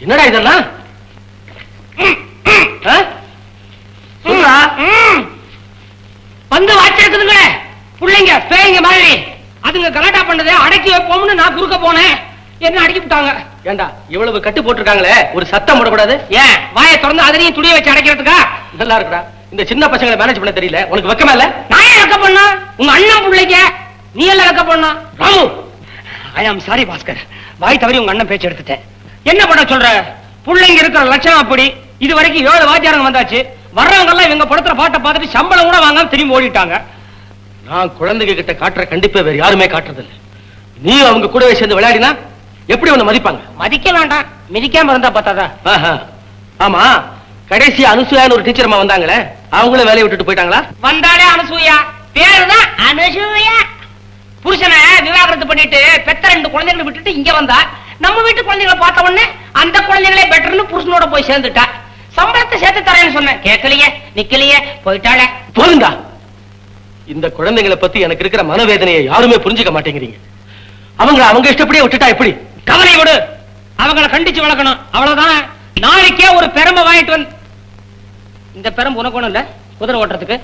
என்னடா இதெல்லாம்? வந்து வாச்சிருக்குதுங்களே பிள்ளைங்க பேய்ங்க மாதிரி. அதுங்க கலாட்டா பண்ணதே அடக்கி வைப்போம்னு நான் குறுக்க போனேன். என்ன அடக்கி விட்டாங்க. ஏண்டா இவ்வளவு கட்டு போட்டிருக்காங்களே, ஒரு சத்தம் போடக்கூடாது? ஏன் வாயை திறந்து அதனையும் துணியை வச்சு அடைக்கிறதுக்கா? நல்லா இருக்குடா. இந்த சின்ன பசங்களை மேனேஜ் பண்ண தெரியல. உனக்கு வெக்கமா இல்ல? நான் ஏன் வெக்க பண்ணா? உங்க அண்ணன் பிள்ளைங்க நீ எல்லாம் வெக்க பண்ணா? ராமு, ஐ ஆம் சாரி பாஸ்கர். வாய் தவறி உங்க அண்ணன் பேச்சு எடுத்துட்டேன். என்ன பண்ண சொல்ற? பிள்ளைங்க இருக்கிற லட்சணம் அப்படி. இது வரைக்கும் 7 வாத்தியாரங்க வந்தாச்சு. வர்றவங்க எல்லாம் இவங்க படுத்துற பாட்டை பார்த்துட்டு சம்பளம் கூட வாங்காம திரும்பி ஓடிட்டாங்க. நான் குழந்தைங்க கிட்ட காட்டுற கண்டிப்பா வேற யாருமே காட்டுறதில்லை. நீ அவங்க கூடவே சேர்ந்து விளையாடினா எப்படி உன்னை மதிப்பாங்க? மதிக்க வேண்டாம், மிதிக்காம இருந்தா பார்த்தாதா? ஆமா, கடைசி அனுசூயான்னு ஒரு டீச்சர் அம்மா வந்தாங்களே, அவங்களும் வேலையை விட்டுட்டு போயிட்டாங்களா? வந்தாலே அனுசூயா, பேருதான் அனுசூயா. புருஷனை விவாகரத்து பண்ணிட்டு பெத்த 2 குழந்தைகளை விட்டுட்டு இங்க வந்தா, நம்ம வீட்டு குழந்தைகளை பார்த்த உடனே அந்த குழந்தைகளே பெட்டர்னு புருஷனோட போய் சேர்ந்துட்டா. சம்பளத்தை சேர்த்து தரேன்னு சொன்னேன், கேட்கலையே, நிக்கலையே, போயிட்டாளே. போதுண்டா. இந்த குழந்தைகளை பத்தி எனக்கு இருக்கிற மனவேதனையை யாருமே புரிஞ்சுக்க மாட்டேங்கிறீங்க. அவங்க இஷ்டப்படியே விட்டுட்டா எப்படி? கவலை விடு, அவங்களை கண்டிச்சு வளர்க்கணும், அவ்வளவுதான். நாளைக்கே ஒரு பெரம்பை வாங்கிட்டு வந்து, இந்த பெரம்பு உனக்கு ஒண்ணும் இல்ல குதிரை ஓட்டுறதுக்கு,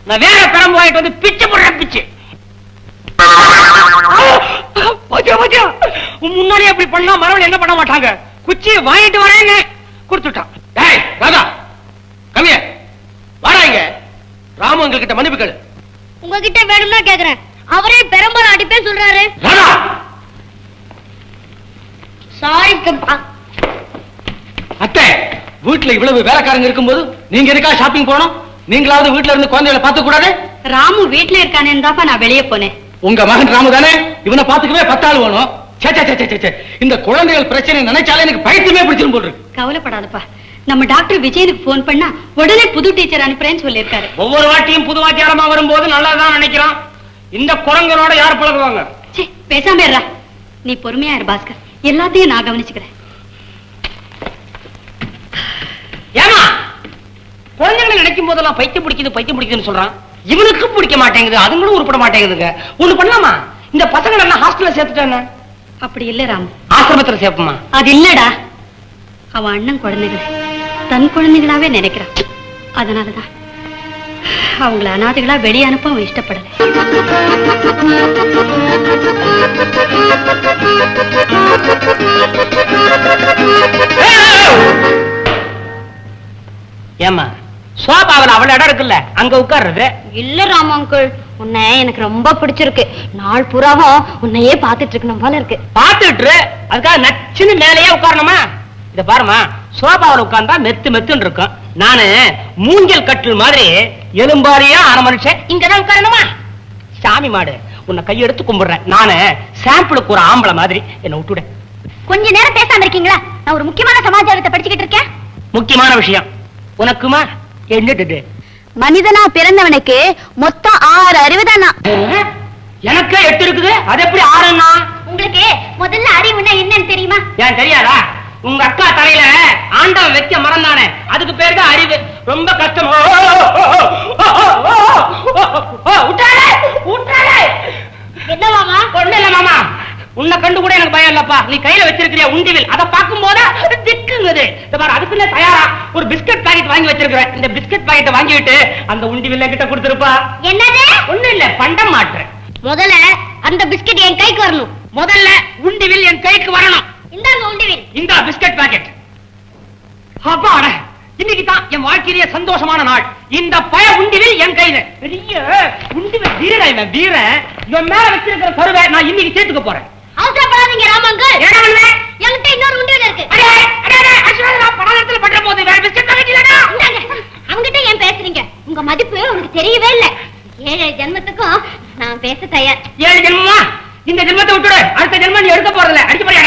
நான் வேற பெரம்பு வாங்கிட்டு வந்து பிச்சு போடுறேன், பிச்சு. முன்னாடி அப்படி பண்ணா மறுபடியும் என்ன பண்ண மாட்டாங்க. குச்சி வாங்கிட்டு வரேன்னு கொடுத்துட்டான். ராமு உங்ககிட்ட மன்னிப்பு கேளு. உங்ககிட்ட வேணும்னா கேக்குறேன். அவரே பெரம்பல அடிப்பே சொல்றாரு. சாரி அத்தை, வீட்டுல இவ்வளவு வேலைக்காரங்க இருக்கும்போது நீங்க எதுக்காக ஷாப்பிங் போனோம்? நீங்களாவது வீட்டுல இருந்து குழந்தைகளை பார்த்து கூடாது? ராமு வீட்டுல இருக்கானேன்னு தாப்பா நான் வெளியே போனேன். உங்க மகன் ராமு தானே? இவனை பாத்துக்கவே 10 ஆள் வேணும். இந்த குழந்தைகள் பிரச்சனை நினைச்சாலே எனக்கு பைத்தியமே பிடிச்சிரும் போல் இருக்கு. கவலைப்படாதப்பா, நம்ம டாக்டர் விஜயனுக்கு போன் பண்ணா உடனே புது டீச்சர் அனுப்புறேன்னு சொல்லியிருக்காரு. ஒவ்வொரு வாட்டியும் புது வாத்தியாரமா வரும்போது நல்லதான் நினைக்கிறான். இந்த குரங்கனோட யார் பழகுவாங்க? பேசாம இருடா. நீ பொறுமையா இரு பாஸ்கர், எல்லாத்தையும் நான் கவனிச்சுக்கிறேன். ஏமா குழந்தைகளை நினைக்கும் போதெல்லாம் பைத்தியம் பிடிக்குதுன்னு சொல்றான். இவனுக்கு பிடிக்க மாட்டேங்குது, அதுங்களும் உருப்பட மாட்டேங்குதுங்க. ஒண்ணு பண்ணலாமா? இந்த பசங்களை எல்லாம் ஹாஸ்டல்ல சேர்த்துட்டானே. அப்படி இல்ல ராம், ஆசிரமத்துல சேர்ப்போமா? அது இல்லடா, அவன் அண்ணன் குழந்தைகளை தன் குழந்தைகளாவே நினைக்கிறான். அதனாலதான் அவங்கள அனாதைகளா வெளியே அனுப்ப அவன் இஷ்டப்படல. ஏமா சோபாவில் அவ்வளவு இடம் இருக்குல்ல, அங்க உட்கார்றது? இல்ல ராம் அங்கிள், உன்னை எனக்கு ரொம்ப பிடிச்சிருக்கு. நாள் பூராவும் உன்னையே பாத்துட்டு இருக்கணும் போல இருக்கு. பாத்துட்டு அதுக்காக நச்சுன்னு மேலேயே உட்காரணுமா? இத பாருமா, சோபாவில் உட்கார்ந்தா மெத்துன்னு இருக்கும். நானு மூஞ்சல் கட்டில் மாதிரி எலும்பாரியா ஆன மனுஷன் இங்கதான் உட்காரணுமா? சாமி மாடு, உன்னை கையெடுத்து கும்பிடுறேன். நானு சாம்பிளுக்கு ஒரு ஆம்பளை மாதிரி என்ன விட்டுட. கொஞ்ச நேரம் பேசாம இருக்கீங்களா? நான் ஒரு முக்கியமான சமாச்சாரத்தை படிச்சுக்கிட்டு இருக்கேன். முக்கியமான விஷயம் உனக்குமா? என்னது? மனிதனா பிறந்தவனுக்கு மொத்தம் 6 அறிவுதானா? எனக்கு 8 இருக்குது. அது எப்படி 6ன்னா? உங்களுக்கு முதல்ல அறிவுன்னா என்னன்னு தெரியுமா? ஏன் தெரியாதா? உங்க அக்கா தலையில ஆண்டவன் வைக்க மறந்தானே, அதுக்கு பேர் தான் அறிவு. ரொம்ப கஷ்டம். என்ன மாமா? ஒண்ணு இல்ல மாமா, உன்னை கண்டு கூட எனக்கு பயம் இல்லப்பா. நீ கையில வச்சிருக்கிற உண்டிவில் அதை பார்க்கும் போது திக்குங்குது. அதுக்குள்ள தயாரா ஒரு பிஸ்கட் பாக்கெட் வாங்கி வச்சிருக்கிறேன். இந்த பிஸ்கட் பாக்கெட்டை வாங்கிட்டு அந்த உண்டிவில் கிட்ட கொடுத்துருப்பா. என்னது? ஒண்ணு இல்ல, பண்டம் மாற்று. முதல்ல அந்த பிஸ்கட் என் கைக்கு வரணும். முதல்ல உண்டிவில் என் கைக்கு வரணும். இந்தாங்க உண்டிவில். இந்த பிஸ்கட் பாக்கெட். அப்பாடா, இன்னைக்கு தான் என் வாழ்க்கையிலேயே சந்தோஷமான நாள். இந்த பய உண்டிவில் என் கையில. பெரிய உண்டிவில் வீர, இவன் வீர. இவன் மேல வச்சிருக்கிற கருவை நான் இன்னைக்கு சேர்த்துக்க போறேன். அவசரப்படாதீங்க ராமங்க. என்கிட்ட இன்னொரு உண்டிவில் இருக்கு. பணத்துல பண்ற போது வேற பிஸ்கட் பாக்கெட் இல்லடா. அவங்கிட்ட ஏன் பேசுறீங்க? உங்க மதிப்பு உனக்கு தெரியவே இல்லை. 7 ஜென்மத்துக்கும் நான் பேச தயார். 7 ஜென்மமா? இந்த ஜென்மத்தை விட்டுடு, அடுத்த ஜென்மம் நீ எடுக்க போறதில்ல. அடிச்சு போறியா?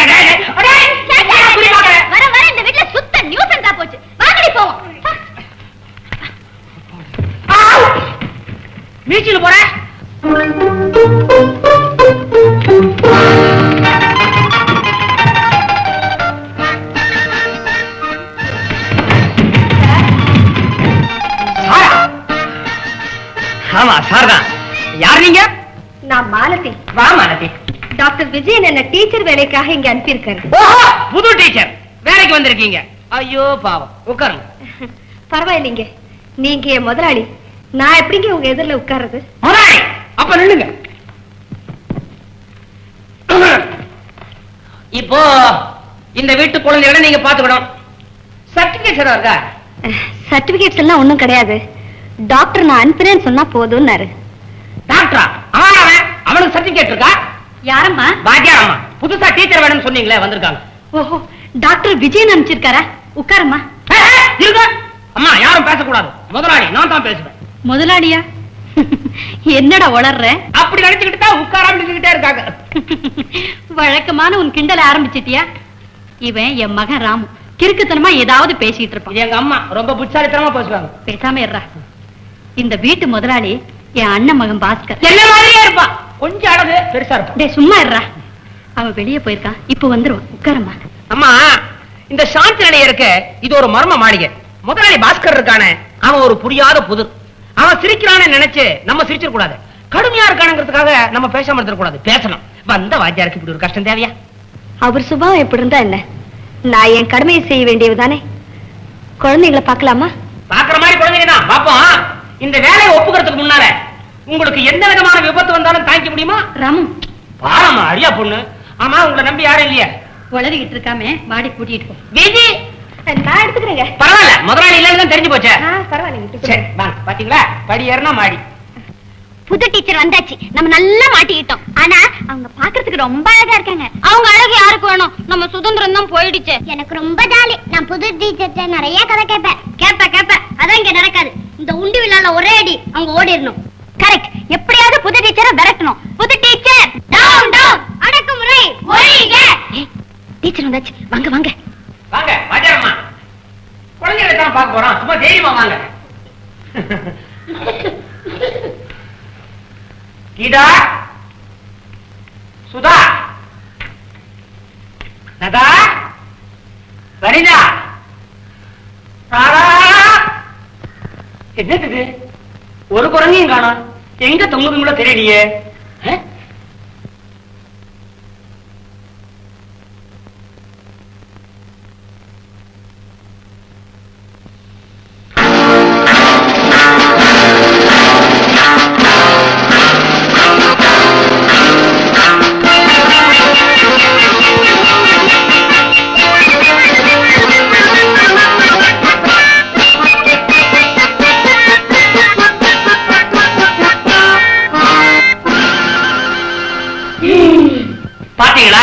வர இந்த வீட்டுல சுத்த நியூசன்ஸா போச்சு. வாங்கடி போவோம். மீச்சில் போற ஆமா சார் தான். யார் நீங்க? நான் மாலதி. வா மாலதி. டாக்டர் விஜயன் என்ன டீச்சர் வேலைக்காக இங்க அனுப்பியிருக்காரு. புது டீச்சர் வேலைக்கு வந்திருக்கீங்க. ஐயோ பாவம், உட்காருங்க. பரவாயில்லைங்க, நீங்க என் முதலாளி, நான் எப்படிங்க உங்க எதிரில உட்கார்றது? முதலாளி அப்ப நில்லுங்க. இப்போ இந்த வீட்டு குழந்தைகளை நீங்க பாத்துக்கணும். சர்டிபிகேட் இருக்கா? சர்டிபிகேட்ஸ் எல்லாம் ஒண்ணும் கிடையாது. டாக்டர் நான் அனுப்புறேன்னு சொன்னா போதும்னாரு. டாக்டரா? அவனுக்கு சர்டிபிகேட் இருக்கா? யாரம்மா? பாக்கியாரம்மா. புதுசா டீச்சர் வேணும்னு சொன்னீங்களே, வந்திருக்காங்க. ஓஹோ, டாக்டர் விஜயன் அனுப்பிச்சிருக்காரா? உட்காரம்மா. இருங்க அம்மா, யாரும் பேசக்கூடாது. முதலாளி நான் தான் பேசுவேன். முதலாளியா? என்னடா வளர்ற? அப்படி நினைச்சுக்கிட்டு தான் உட்காராம நின்னுகிட்டே இருக்காங்க. வழக்கமான உன் கிண்டல ஆரம்பிச்சிட்டியா? இவன் என் மகன் ராமு, கிறுக்குத்தனமா ஏதாவது பேசிட்டு இருப்பான். எங்க அம்மா ரொம்ப புட்சாலித்தனமா பேசுவாங்க. பேசாம இருறா. இந்த வீட்டு முதலாளி என் அண்ணன் மகன் பாஸ்கர். என்ன மாதிரியே இருப்பான், கொஞ்சம் அழகு பெருசா இருப்பான். டேய் சும்மா இருறா, அவன் வெளியே போயிருக்கான், இப்ப வந்துருவான். உட்காரம்மா. அம்மா, இந்த சாந்தி நிலையருக்கு இது ஒரு மர்ம மாளிகை. முதலாளி பாஸ்கர் இருக்கானே, அவன் ஒரு புரியாத புதிர். அவன் சிரிக்கிறானே நினைச்சு நம்ம சிரிச்சிட கூடாது. கடுமையா இருக்கானுங்கிறதுக்காக நம்ம பேசாம இருக்க கூடாது, பேசணும். வந்த வாத்தியாருக்கு இப்படி ஒரு கஷ்டம் தேவையா? அவர் சுபாவம் எப்படி இருந்தா என்ன? நான் என் கடமையை செய்ய வேண்டியதுதானே. குழந்தைங்களை பார்க்கலாமா? பாக்குற மாதிரி குழந்தைங்க தான் பாப்போம். இந்த வேலையை ஒப்புக்கிறதுக்கு முன்னால உங்களுக்கு எந்த விதமான விபத்து வந்தாலும் தாங்கிக்க முடியுமா? ராமு பாரமா, அரியா பொண்ணு. ஆமா, உங்களை நம்பி யாரும் இல்லையா? வளரிக்கிட்டு இருக்காம வாடி கூட்டிட்டு போ. விஜி, நான் எடுத்துக்கிறேங்க. பரவாயில்ல, முதலாளி இல்லைன்னு தெரிஞ்சு போச்சே. பரவாயில்ல. சரி வாங்க. பாத்தீங்களா, படி ஏறினா மாடி. புது டீச்சர் வந்தாச்சு, நம்ம நல்லா மாட்டிக்கிட்டோம். ஆனா அவங்க பாக்குறதுக்கு ரொம்ப அழகா இருக்காங்க. அவங்க அழகு யாருக்கு வேணும்? நம்ம சுதந்திரம் தான் போயிடுச்சு. எனக்கு ரொம்ப ஜாலி. நான் புது டீச்சர் நிறைய கதை கேட்பேன். அதான் இங்க நடக்காது. இந்த உண்டி விழால ஒரே அடி அவங்க ஓடிடணும். கரெக்ட். எப்படியாவது புது டீச்சரை விரட்டணும். புது டீச்சர் டவுன் டவுன், அடக்குமுறை ஒழிக. டீச்சர் வந்தாச்சு, வாங்க வாங்க வாங்க வாத்தியாரம்மா. குழந்தைகளை தான் பார்க்க போறோம், சும்மா தைரியமா வாங்க. கீதா, சுதா, நதா, வனிதா, தாரா. என்னது ஒரு குரங்கையும் காணோம், எங்க தொங்குதுங்களோ தெரியலையே. பாத்தீங்களா,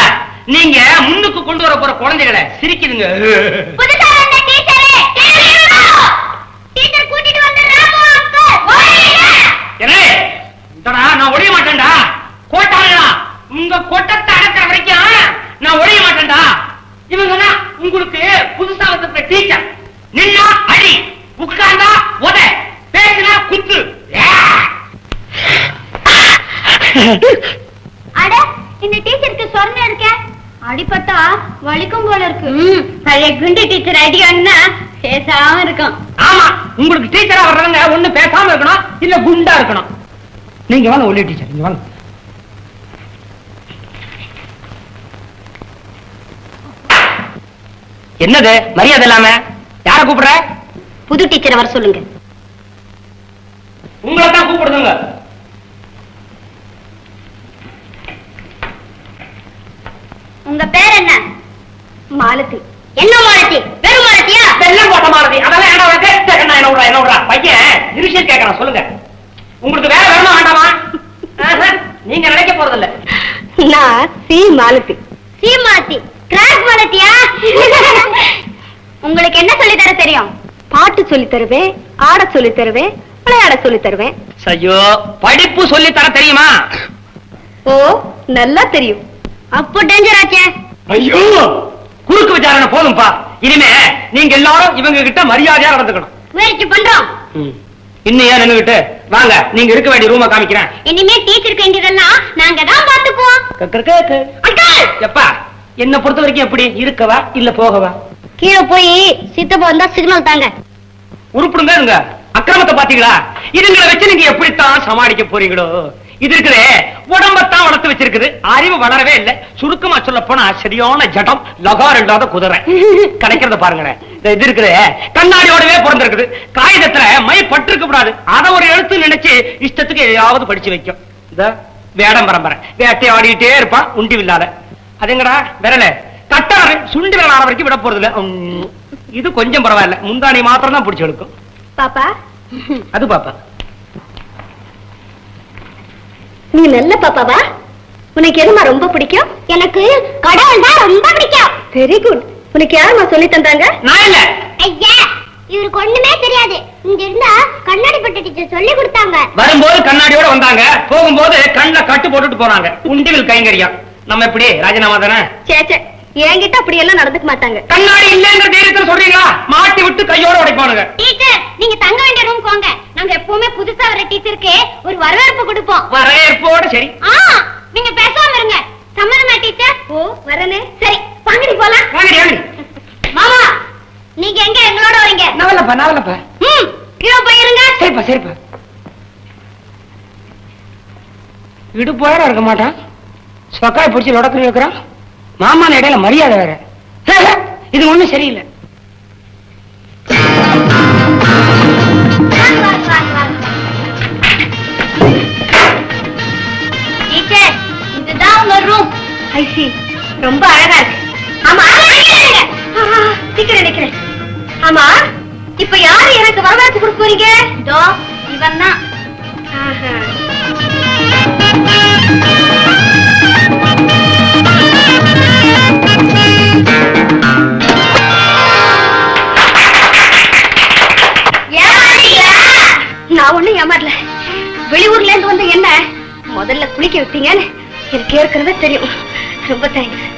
நீங்க முன்னுக்கு கொண்டு வர போற குழந்தைகளை சிரிக்குதுங்க. நான் ஒழிய மாட்டேன்டா. கோட்டாளா, உங்க கொட்டத்தை அடக்கிற வரைக்கும் நான் ஒழிய மாட்டேன்டா. இவங்க உங்களுக்கு புதுசா வந்த டீச்சர். நின்னா அடி, உட்கார்ந்தா உத, பேசினா குத்து. அட, இந்த டீச்சருக்கு சொர்ணம் இருக்க, அடிபட்டா வலிக்கும் போல இருக்கு. பழைய குண்டு டீச்சர் அடியான்னா பேசாம இருக்கும். ஆமா, உங்களுக்கு டீச்சரா வர்றவங்க ஒண்ணு பேசாம இருக்கணும், இல்ல குண்டா இருக்கணும். நீங்க வாங்க ஒல்லி டீச்சர், நீங்க வாங்க. என்னது மரியாதை இல்லாம? யார கூப்பிடுற? புது டீச்சரை வர சொல்லுங்க. உங்களை தான் கூப்பிடுதுங்க. உங்க பேர் என்ன? மாலதி. என்ன மாலதி? வெறும் மாலதியா? வெள்ளம் போட்ட மாலதி. அதெல்லாம் என்ன பையன் நிமிஷம் கேட்கறான், சொல்லுங்க. உங்களுக்கு வேற வேணுமா வேண்டாமா? நீங்க நினைக்க போறதில்ல. நான் C Malathi. C Malathi? Crack மாலதியா? உங்களுக்கு என்ன சொல்லி தர தெரியும்? பாட்டு சொல்லி தருவேன், ஆட சொல்லி தருவேன், விளையாட சொல்லி தருவேன். ஐயோ, படிப்பு சொல்லி தர தெரியுமா? ஓ, நல்லா தெரியும். அப்போ டேஞ்சர் ஆச்சே. ஐயோ, குறுக்கு விசாரணை போதும்பா. இனிமே நீங்க எல்லாரும் இவங்க கிட்ட மரியாதையா நடந்துக்கணும். முயற்சி பண்றோம். இன்னும் ஏன் நின்னுகிட்டு வாங்க, நீங்க இருக்க வேண்டிய ரூமை காமிக்கிறேன். இனிமே டீச்சருக்கு வேண்டியதெல்லாம் நாங்க தான் பாத்துக்குவோம். எப்பா, என்ன பொறுத்த வரைக்கும் எப்படி இருக்கவா இல்ல போகவா? கீழே போய் சித்தப்பா வந்தா சிக்னல் தாங்க. உருப்பிடுங்க. அக்கிரமத்தை பாத்தீங்களா? இதுங்களை வச்சு நீங்க எப்படித்தான் சமாளிக்க போறீங்களோ? இது இருக்குதே உடம்பத்தான் வளர்த்து வச்சிருக்குது, அறிவு வளரவே இல்லை. சுருக்கமா சொல்ல போனா சரியான ஜடம், லகார் இல்லாத குதிரை. கிடைக்கிறத பாருங்களேன். இது இருக்குதே கண்ணாடியோடவே பிறந்திருக்குது. காகிதத்துல மை பட்டிருக்க கூடாது, அதை ஒரு எழுத்து நினைச்சு இஷ்டத்துக்கு எதையாவது படிச்சு வைக்கும். இந்த வேடம் பரம்பரை வேட்டை ஆடிக்கிட்டே இருப்பான் உண்டி வில்லாத. அதுங்கடா விரல கட்டாரு சுண்டி விரல் ஆன வரைக்கும் விட போறது இல்ல. இது கொஞ்சம் பரவாயில்ல, முந்தானி மாத்திரம் தான் பிடிச்சு எடுக்கும். பாப்பா அது பாப்பா நீ நல்ல பாப்பாவா? உனக்கு எதுமா ரொம்ப பிடிக்கும்? எனக்கு கடவுள் தான் ரொம்ப பிடிக்கும். Very good. உனக்கு யாருமா சொல்லி தந்தாங்க? நான் இல்ல. ஐயா இவருக்கு ஒண்ணுமே தெரியாது. இங்க இருந்தா கண்ணாடி பட்ட டீச்சர் சொல்லி கொடுத்தாங்க. வரும்போது கண்ணாடியோட வந்தாங்க, போகும்போது கண்ணுல கட்டு போட்டுட்டு போறாங்க. உண்டிவில் கைங்கரியா. நம்ம எப்படி ராஜினாமா தானே? சேச்சே என்கிட்ட அப்படி எல்லாம் நடந்துக்க மாட்டாங்க. கண்ணாடி இல்லங்கிற தைரியத்துல சொல்றீங்களா? மாட்டி விட்டு கையோட உடைப்பானுங்க. டீச்சர் நீங்க தங்க வேண்டிய ரூம் போங்க. நாங்க எப்பவுமே புதுசா வர டீச்சருக்கு ஒரு வரவேற்பு கொடுப்போம். வரவேற்போட சரி. நீங்க பேசாம இருங்க. சம்மதமா டீச்சர்? ஓ வரனே. சரி வாங்கடி போலாம். வாங்கடி வாங்கடி. மாமா நீங்க எங்க எங்களோட வரீங்க? நவலப்பா நவலப்பா. இதோ போயிருங்க. சரிப்பா சரிப்பா. இடுப்போட இருக்க மாட்டான், சொக்காய் பிடிச்சி லொடக்கு வைக்கிறான். மாமான இடையில மரியாதை வேற. இது ஒண்ணும் சரியில்லை. டீச்சர் இதுதான் உங்க ரூம். ஐசி ரொம்ப அழகா இருக்கு. ஆமா நிக்கிறேன். ஆமா இப்ப யாரு எனக்கு வரவேற்பு கொடுக்க போறீங்க? இதோ இவன் தான். நான் ஒண்ணும் ஏமாறல. வெளியூர்ல இருந்து வந்து என்ன முதல்ல குளிக்க வைப்பீங்கன்னு எனக்கு ஏற்கனவே தெரியும். ரொம்ப தேங்க்ஸ்.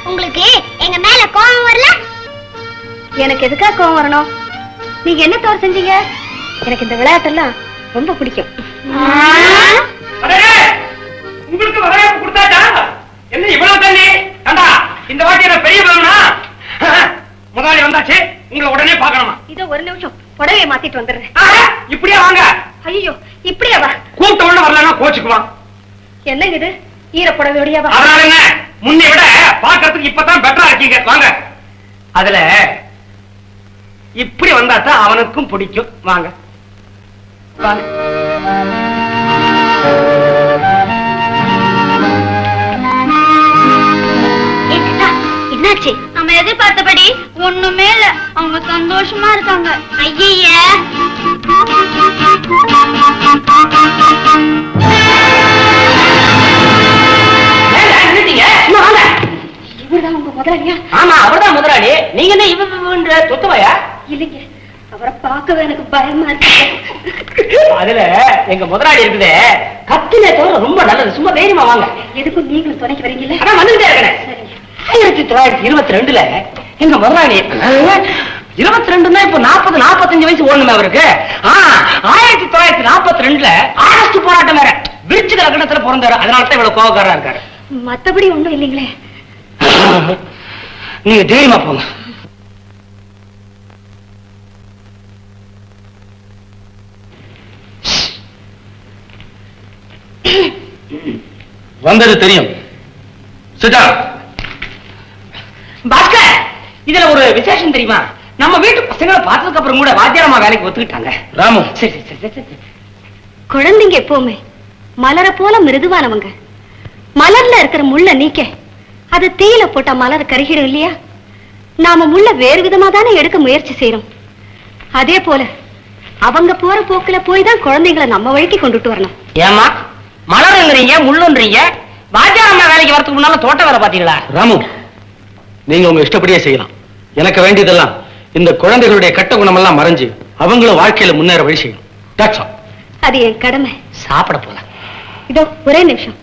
உங்களுக்கு எங்க மேல கோபம் வரல? எனக்கு எதுக்கா கோபம் வரணும்? நீங்க என்ன தவறு செஞ்சீங்க? எனக்கு இந்த விளையாட்டெல்லாம் ரொம்ப பிடிக்கும். உங்களுக்கு வரவேற்பு கொடுத்தாச்சா? என்ன இவ்வளவு தண்ணி? கண்டா இந்த வாட்டி என்ன பெரிய பலனா? முதலாளி வந்தாச்சு, உங்களை உடனே பார்க்கணுமா? இதோ ஒரு நிமிஷம் புடவையை மாத்திட்டு வந்துடுறேன். இப்படியே வாங்க. ஐயோ இப்படியே வா. கூப்பிட்ட உடனே வரலன்னா கோச்சுக்குவான். என்ன இது ஈர புடவையோடயா வா? அதனால என்ன முன்னை விட பார்க்கறதுக்கு இப்பதான் பெட்டரா இருக்கீங்க. வாங்க. அதுல இப்படி வந்தா தான் அவனுக்கும் பிடிக்கும். வாங்க வாங்க. என்னாச்சு? நம்ம எதிர்பார்த்தபடி ஒண்ணுமே இல்ல. அவங்க சந்தோஷமா இருக்காங்க. ஐய இவர்தான் உங்க முதலாளியா? ஆமா அவர்தான் முதலாளி. நீங்க என்ன இவன்ற சொத்துவையா? இல்லைங்க, அவரை பார்க்கவே எனக்கு பயமா இருக்கு. அதுல எங்க முதலாளி இருக்குதே கத்திலே தவிர ரொம்ப நல்லது. சும்மா தைரியமா வாங்க. எதுக்கும் நீங்களும் துணைக்கு வரீங்கல்ல? அதான் வந்துட்டே இருக்கேன். 1922 எங்க முதலாளி 22 இப்ப 40-45 வயசு ஓடணுமே அவருக்கு. 1942 ஆகஸ்ட் போராட்டம் வேற விருச்சிக லக்னத்துல பிறந்தாரு. அதனாலதான் இவ்வளவு கோபக்காரா இருக்காரு. மத்தபடி ஒண்ணும் இல்லைங்களே. நீங்க தைரியமா போங்க. வந்தது தெரியும். சிட்டா பாஸ்கர், இதுல ஒரு விசேஷம் தெரியுமா? நம்ம வீட்டு பசங்களை பார்த்ததுக்கு அப்புறம் கூட வாத்தியாரமா வேலைக்கு ஒத்துக்கிட்டாங்க. ராமு, சரி சரி சரி சரி. குழந்தைங்க எப்பவுமே மலர போல மிருதுவானவங்க. மலர்ல இருக்கிற முள்ள நீக்க அது தீயில போட்டா மலர் கருகிடும் இல்லையா? நாம முள்ள வேறு விதமா தானே எடுக்க முயற்சி செய்யறோம். அதே போல அவங்க போற போக்குல போய் தான் குழந்தைங்களை நம்ம வழிக்கு கொண்டுட்டு வரணும். ஏமா மலருங்கிறீங்க முள்ளுன்றீங்க? வாத்தியாரமா வேலைக்கு வரதுக்கு முன்னால தோட்ட வேலை பாத்தீங்களா? ராமு, நீங்க உங்க இஷ்டப்படியே செய்யலாம். எனக்கு வேண்டியதெல்லாம் இந்த குழந்தைகளுடைய கெட்ட குணமெல்லாம் மறைஞ்சு அவங்கள வாழ்க்கையில முன்னேற வழி செய்யணும். That's all. அது என் கடமை. சாப்பிட போலாம். இதோ ஒரே நிமிஷம்.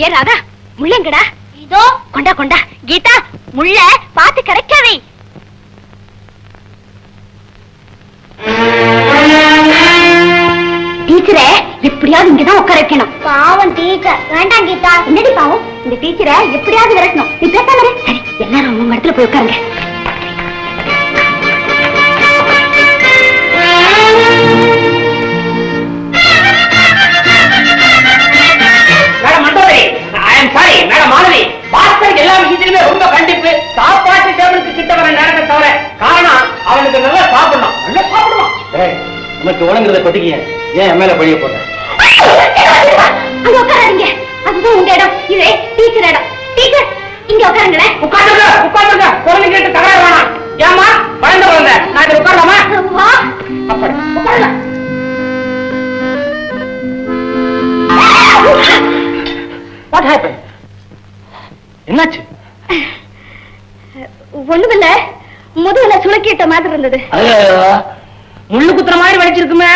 ஏ ராதா, முள்ளங்கடா. இதோ கொண்டா கொண்டா. கீதா, முள்ள பாத்து கரெக்டாவே. டீச்சரே, இப்ப எப்படியாவது இங்கதான் உட்கார வைக்கணும். பாவம் டீச்சர். வேண்டாம் கீதா. என்னடி பாவம்? இந்த டீச்சரை எப்படியாவது விரட்டணும். நீ பேசாம இரு. சரி, எல்லாரும் உங்க இடத்துல போய் உட்காருங்க. மேடம் மாதவி, பாஸ்கர் எல்லா விஷயத்திலுமே ரொம்ப கண்டிப்பு. சாப்பாட்டு டேபிளுக்கு கிட்ட வர நேரத்தை தவிர காரணம் அவனுக்கு நல்லா சாப்பிடணும். நல்லா சாப்பிடணும். உனக்கு உணங்குறத கொட்டிக்க ஏன் என் மேல பழிய போற? அங்க உட்காராதீங்க. அதுதான் உங்க இடம். இது டீச்சர் இடம். டீச்சர் இங்க உட்காருங்களேன். உட்காருங்க உட்காருங்க. குழந்தை கேட்டு தகராறு வேணாம். ஏமா குழந்தை குழந்தை நான் இதை உட்காரலாமா? அப்படி உட்காருங்க. What happened? என்னாச்சு? ஒண்ணுமில்ல, முதுகுல சுளக்கிட்ட மாதிரி இருந்தது. முள்ளு குத்துற மாதிரி வலிச்சிருக்குமே.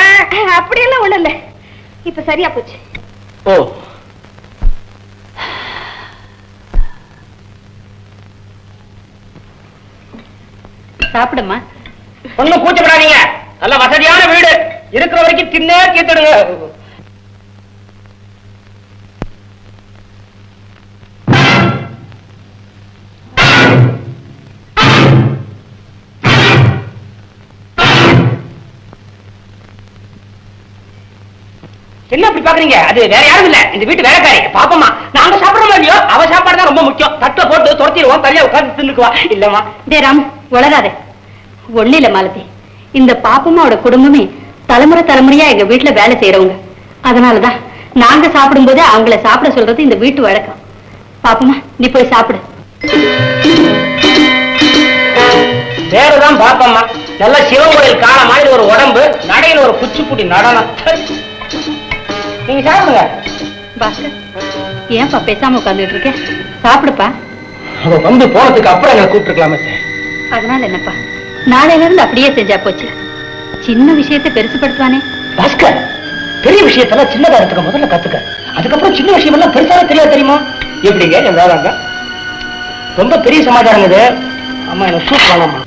அப்படியெல்லாம் ஒண்ணு இல்ல, இப்ப சரியா போச்சு. ஓ, சாப்பிடுமா. ஒண்ணும் கூச்சப்படாதீங்க. நல்ல வசதியான வீடு. இருக்கிற வரைக்கும் தின்னே தீர்த்துடுங்க. என்ன அப்படி பாக்குறீங்க? அது வேற யாரும் இல்ல, இந்த வீட்டு வேலைக்காரி பாப்பமா. நாங்க சாப்பிடறோம் இல்லையோ, அவ சாப்பாடு தான் ரொம்ப முக்கியம். தட்டை போட்டு துரத்திடுவோம், தனியா உட்கார்ந்து தின்னுக்குவா. இல்லம்மா ராம், வளராதே. ஒண்ணு இல்ல மாலதி, இந்த பாப்பமாவோட குடும்பமே தலைமுறை தலைமுறையா எங்க வீட்டுல வேலை செய்யறவங்க. அதனாலதான் நாங்க சாப்பிடும் போது அவங்கள சாப்பிட சொல்றது இந்த வீட்டு வழக்கம். பாப்பமா, நீ போய் சாப்பிடு. பேருதான் பாப்பம்மா. நல்ல சிவன் கோயில் காண மாதிரி ஒரு உடம்பு, நடையில ஒரு குச்சிப்புடி நடனம். நீங்க சாப்பிடுங்க. பாஸ்கர், ஏன்பா பேசாம உட்கார்ந்துட்டு இருக்க? சாப்பிடுப்பா. அவ வந்து போனதுக்கு அப்புறம் என்ன கூப்பிட்டுருக்கலாமே. அதனால என்னப்பா, நாளையில இருந்து அப்படியே செஞ்சா போச்சு. சின்ன விஷயத்தை பெருசுப்படுத்துவானே. பாஸ்கர், பெரிய விஷயத்தெல்லாம் சின்னதா இருக்க முதல்ல கத்துக்க. அதுக்கப்புறம் சின்ன விஷயம் எல்லாம் பெருசாக தெரியாது, தெரியுமா? எப்படிங்க என் வேலைங்க? ரொம்ப பெரிய சமாச்சாரம் இது. அம்மா எனக்கு சூப் வேணாமா?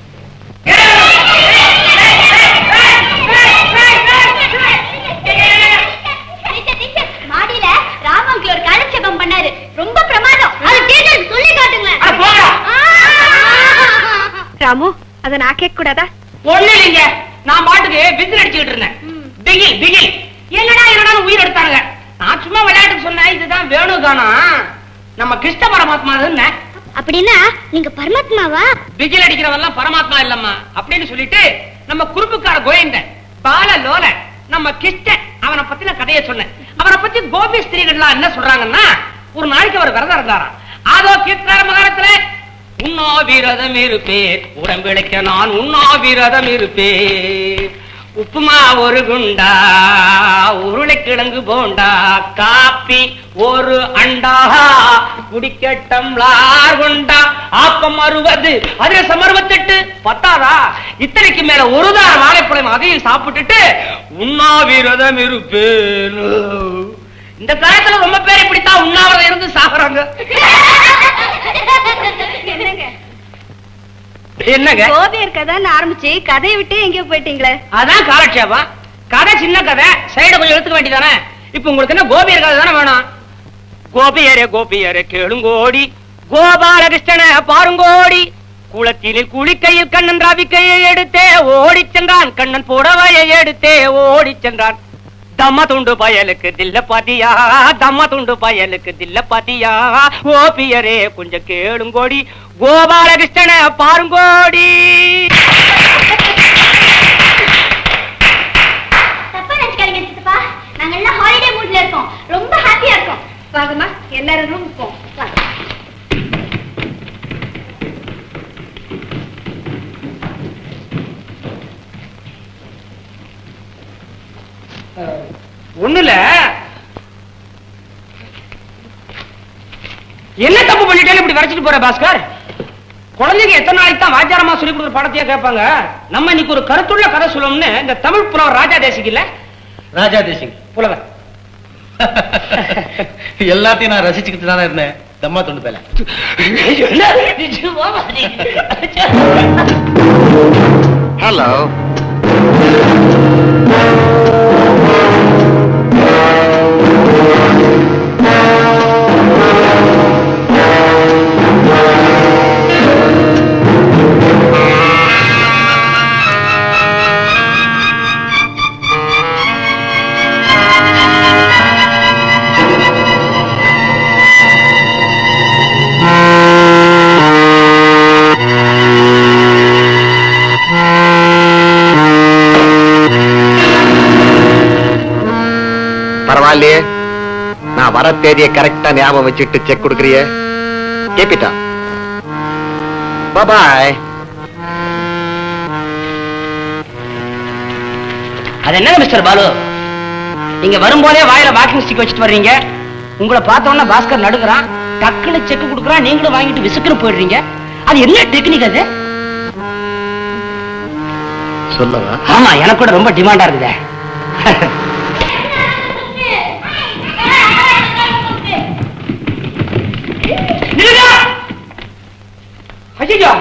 மாடியில ராமங்கில் ஒரு காலட்சேபம் பண்ணாரு. ரொம்ப பிரமாதம். அது டீச்சருக்கு சொல்லி காட்டுங்க. ராமு, அத நான் கேட்க கூடாதா? ஒண்ணு இல்லைங்க, நான் பாட்டுக்கு விசில் அடிச்சுக்கிட்டு இருந்தேன். பிகில் பிகில் என்னடா என்னடா உயிர் எடுத்தாங்க. நான் சும்மா விளையாட்டுக்கு சொன்னேன். இதுதான் வேணும் காணோம். நம்ம கிருஷ்ண பரமாத்மா தானே. அப்படின்னா நீங்க பரமாத்மாவா? பிகில் அடிக்கிறவெல்லாம் பரமாத்மா இல்லம்மா அப்படின்னு சொல்லிட்டு நம்ம குறும்புக்கார கோயந்தன் பால லோல நம்ம கிருஷ்ணன் அவனை பத்தின கதையை சொன்னேன். அவனை பத்தி கோபி ஸ்திரீகள்லாம் என்ன சொல்றாங்கன்னா, ஒரு நாளைக்கு அவர் விரதம் இருந்தாராம். அதோ கீர்த்தன மகாரத்துல உண்ணாவிரதம் இருப்பேன், உடம்பிழைக்க நான் உண்ணாவிரதம் இருப்பேன். உப்புமா ஒரு குண்டா, உருளைக்கிழங்கு போண்டா, காப்பி ஒரு அண்டா, குடிக்க டம்ளார் குண்டா, ஆப்பம் 60, அதிரசம் 68, பத்தாதா? இத்தனைக்கு மேல ஒரு தார வாழைப்பழம் அதையும் சாப்பிட்டுட்டு உண்ணாவிரதம் இருப்பேன். இந்த காலத்துல ரொம்ப பேர் இப்படித்தான் உண்ணாவிரதம் இருந்து சாப்பிடுறாங்க. என்னங்க கோபியர் கதைன்னு ஆரம்பிச்சு கதையை விட்டு எங்கேயோ போயிட்டீங்களே? அதான் காலட்சேபம். கதை சின்ன கதை, சைட கொஞ்சம் எடுத்துக்க வேண்டியதானே. இப்ப உங்களுக்கு என்ன கோபியர் கதை தானே வேணும்? கோபியரே கோபியரே கேளுங்கோடி, கோபாலகிருஷ்ணன பாருங்கோடி, குளத்தினில் குளிக்கையில் கண்ணன் ராவிக்கையை எடுத்தே ஓடி சென்றான், கண்ணன் புடவையை எடுத்தே ஓடி சென்றான். தம்ம துண்டு பயலுக்கு தில்ல பாத்தியா, தம்ம துண்டு பயலுக்கு தில்ல பாத்தியா, கோபியரே கொஞ்சம் கேளுங்கோடி, கோபாலகிருஷ்ணன பாருங்கோடி. தப்பா நினைச்சுக்காதீங்க சித்தப்பா, நாங்க எல்லாம் ஹாலிடே மூட்ல இருக்கோம், ரொம்ப ஹாப்பியா இருக்கோம். வாங்கம்மா, எல்லாரும் ரூமுக்கு போவோம். ஒண்ணுல என்ன தப்பு பண்ணிட்டேன்னு இப்படி வரைச்சிட்டு போற பாஸ்கர்? குழந்தைங்க எத்தனை நாளைக்கு தான் வாத்தியாரமா சொல்லி கொடுக்குற பாடத்தையே கேட்பாங்க. நம்ம இன்னைக்கு ஒரு கருத்துள்ள கதை சொல்லணும்னு இந்த தமிழ் புலவர் ராஜா தேசிக் இல்ல, ராஜா தேசிங் புலவர் எல்லாத்தையும் நான் ரசிச்சுக்கிட்டு தானே இருந்தேன். தம்மா துண்டு பேல. ஹலோ வர தேதியை கரெக்டா ஞாபகம் வச்சுட்டு செக் கொடுக்கறிய கேப்பிட்டா பாய். அது என்ன மிஸ்டர் பாலு, நீங்க வரும்போதே வாயில வாக்கிங் ஸ்டிக் வச்சுட்டு வர்றீங்க. உங்களை பார்த்தோன்னா பாஸ்கர் நடுக்குறான், டக்குன்னு செக் கொடுக்குறான், நீங்களும் வாங்கிட்டு விசுக்குன்னு போயிடுறீங்க. அது என்ன டெக்னிக் அது? சொல்லவா? ஆமா, எனக்கு கூட ரொம்ப டிமாண்டா இருக்குதே. ஐயோ,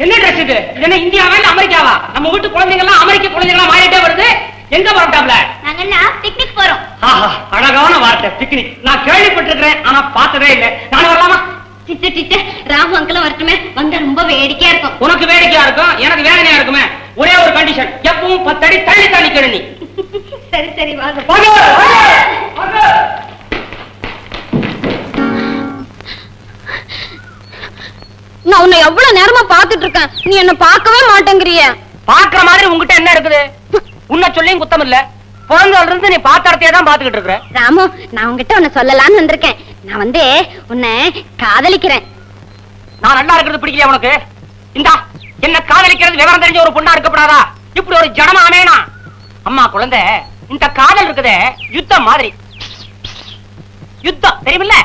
என்ன ட்ரெஸ் இது? என்ன இந்தியாவா இல்ல அமெரிக்காவா? நம்ம வீட்டு குழந்தைங்க எல்லாம் அமெரிக்க குழந்தைங்களா மாறிட்டே வருது. எங்க வரட்டாப்ல? நாங்கெல்லாம் பிக்னிக் போறோம். ஆஹா, அழகான வார்த்தை பிக்னிக். நான் கேள்விப்பட்டிருக்கிறேன், ஆனா பார்த்ததே இல்லை. நானும் வரலாமா? டீச்சர் டீச்சர், ராமு அங்கிளும் வரட்டுமே, வந்தா ரொம்ப வேடிக்கையா இருக்கும். உனக்கு வேடிக்கையா இருக்கும், எனக்கு வேதனையா இருக்குமே. ஒரே ஒரு கண்டிஷன், எப்பவும் 10 அடி தள்ளி தள்ளி கேளு நீ. சரி சரி வாங்க. நான் உன்னை எவ்வளவு நேரமா பாத்துட்டு இருக்கேன், நீ என்ன பார்க்கவே மாட்டேங்கிறிய. பாக்குற மாதிரி உங்ககிட்ட என்ன இருக்குது? உன்னை சொல்லியும் குத்தம் இல்ல. பிறந்ததுல இருந்து நீ பாத்திரத்தையே தான் பாத்துக்கிட்டு இருக்கிற. ராமு, நான் உங்ககிட்ட உன்னை சொல்லலாம்னு வந்திருக்கேன். நான் உன்னை காதலிக்கிறேன். நான் நல்லா இருக்கிறது பிடிக்கலையா உனக்கு? இந்தா, என்ன காதலிக்கிறது விவரம் தெரிஞ்ச ஒரு பொண்ணா இருக்கப்படாதா? இப்படி ஒரு ஜனமா அமையனா? அம்மா குழந்தை, இந்த காதல் இருக்குதே யுத்தம் மாதிரி. யுத்தம் தெரியுமில்ல?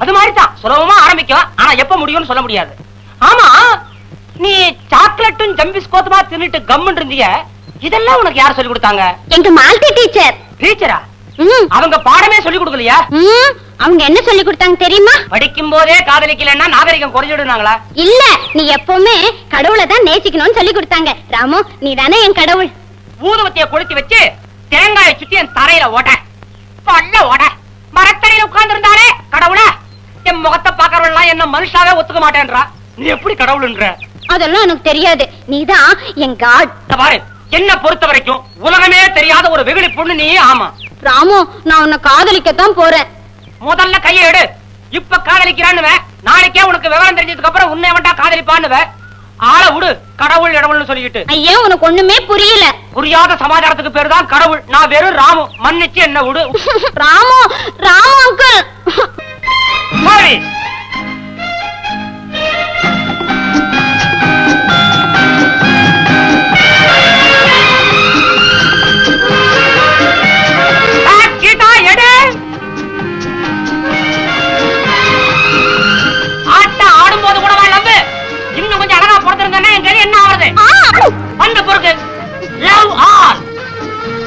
அது மாதிரி தான் சுலபமா ஆரம்பிக்கும், ஆனா எப்ப முடியும்னு சொல்ல முடியாது. ஆமா, நீ சாக்லேட்டும் ஜம்பிஸ்கோத்துமா தின்னுட்டு கம்முன்னு இருந்தீங்க. இதெல்லாம் உனக்கு யார் சொல்லி கொடுத்தாங்க? எங்க மால்தி டீச்சர். டீச்சரா? அவங்க பாடமே சொல்லி கொடுக்கலையா? அவங்க என்ன சொல்லி கொடுத்தாங்க தெரியுமா? படிக்கும் போதே காதலிக்கலன்னா நாகரிகம் குறைஞ்சிடுனாங்களா? இல்ல, நீ எப்பவுமே கடவுளை தான் நேசிக்கணும்னு சொல்லி கொடுத்தாங்க. ராமு, நீ தானே என் கடவுள். ஊதுவத்திய கொளுத்தி வச்சு தேங்காயை சுத்தி என் தரையில ஓட்ட பல்ல ஓட மரத்தடியில உட்கார்ந்து இருந்தாரே கடவுளா. என் முகத்தை பாக்குறவெல்லாம் என்ன மனுஷாவே ஒத்துக்க மாட்டேன்றா. நீ எப்படி கடவுள்ன்ற? அதெல்லாம் எனக்கு தெரியாது, நீதான் என் காட். பாரு, என்ன பொறுத்த வரைக்கும் உலகமே தெரியாத ஒரு வெகுளி பொண்ணு நீ. ஆமா ராமு, நான் உன்னை காதலிக்கத்தான் போறேன். முதல்ல கையை எடு. இப்ப காதலிக்கிறான்னுவ, நாளைக்கே உனக்கு விவரம் தெரிஞ்சதுக்கு அப்புறம் உன்னை வேண்டா காதலிப்பான்னுவ. ஆள விடு, கடவுள் இடவுள்னு சொல்லிக்கிட்டு. ஐயா, உனக்கு ஒண்ணுமே புரியல. புரியாத சமாச்சாரத்துக்கு பேரு தான் கடவுள். நான் வெறும் ராமு, மன்னிச்சு என்ன விடு. ராமு, ராமு அங்கிள். சரி,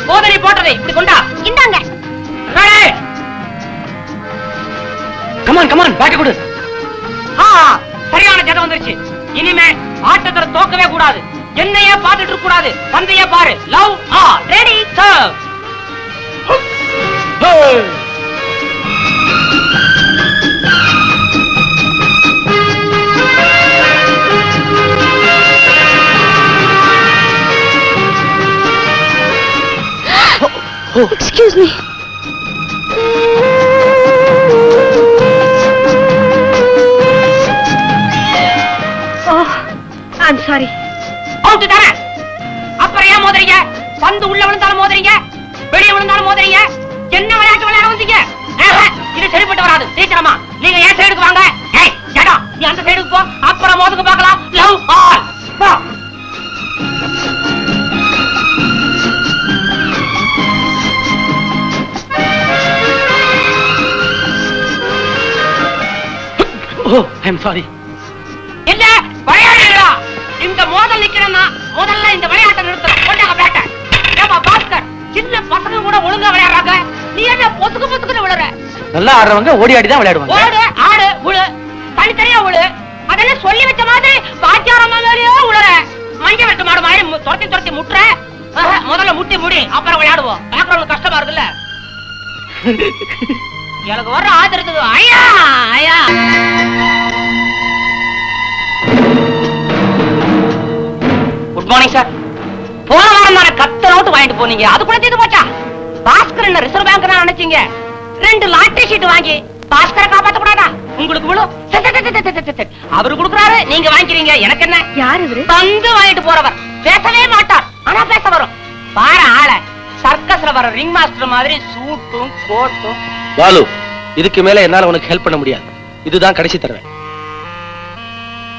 போதனை போட்டதை இப்படி கொண்டா. இந்தாங்க. கமான் கமான், பேக்க கொடு. சரியான ஜதம் வந்துருச்சு. இனிமே ஆட்டத்துல தோக்கவே கூடாது. என்னையே பார்த்துட்டு இருக்க கூடாது. பந்தையே பாரு. Love all ready serve. Excuse me. Oh, I'm sorry. Out தானே? அப்புறம் ஏன் மோதுறீங்க? பந்து உள்ள விழுந்தாலும் மோதுறீங்க, வெளியே விழுந்தாலும் மோதுறீங்க. என்ன விளையாட்டு விளையாட வந்தீங்க? இது சரிப்பட்டு வராது. டீச்சரம்மா, நீங்க ஏன் சைடுக்கு வாங்க. ஏய் ஜடா, நீ அந்த சைடுக்கு போ. அப்புறம் மோதுக்கு பார்க்கலாம். லவ் ஆல் போ. ஓ, ஐ அம் சாரி. என்ன விளையாடுறீங்களா? இந்த மோதல் நிக்கிறேன்னா முதல்ல இந்த விளையாட்டை நிறுத்தணும். கொண்டாங்க பேட்டை. ஏமா பாஸ்கர், சின்ன பசங்க கூட ஒழுங்கா விளையாடுறாங்க. நீ என்ன பொசுக்கு பொசுக்குன்னு விழுற? நல்லா ஆடுறவங்க ஓடி ஆடி தான் விளையாடுவாங்க. ஓடு, ஆடு, உழு, தனித்தனியா உழு. அதெல்லாம் சொல்லி வச்ச மாதிரி பாக்கியாரமா மாதிரியே உழுற. மஞ்ச வெட்டு மாடு மாதிரி துரத்தி துரத்தி முட்டுற. முதல்ல முட்டி முடி, அப்புறம் விளையாடுவோம். பாக்குறவங்களுக்கு கஷ்டமா இருக்குல்ல? எனக்கு வர ஆதரத்துக்கு ஐயா ஐயா. Good morning sir. போன வாரம் தானே கத்த நோட்டு வாங்கிட்டு போனீங்க, அது கூட தீர்ந்து போச்சா? பாஸ்கர் என்ன ரிசர்வ் பேங்க் தான் நினைச்சீங்க? 2 லாட்டரி ஷீட் வாங்கி பாஸ்கரை காப்பாத்த கூடாதா? உங்களுக்கு விழும். அவரு கொடுக்குறாரு, நீங்க வாங்கிக்கிறீங்க. எனக்கு என்ன? யார் இவரு? பந்து வாங்கிட்டு போறவர். பேசவே மாட்டார், ஆனா பேச வரும். பாரு ஆள, சர்க்கஸ்ல வர ரிங் மாஸ்டர் மாதிரி சூட்டும் கோட்டும். பாலு, இதுக்கு மேல என்னால உனக்கு ஹெல்ப் பண்ண முடியாது. இதுதான் கடைசி தடவை.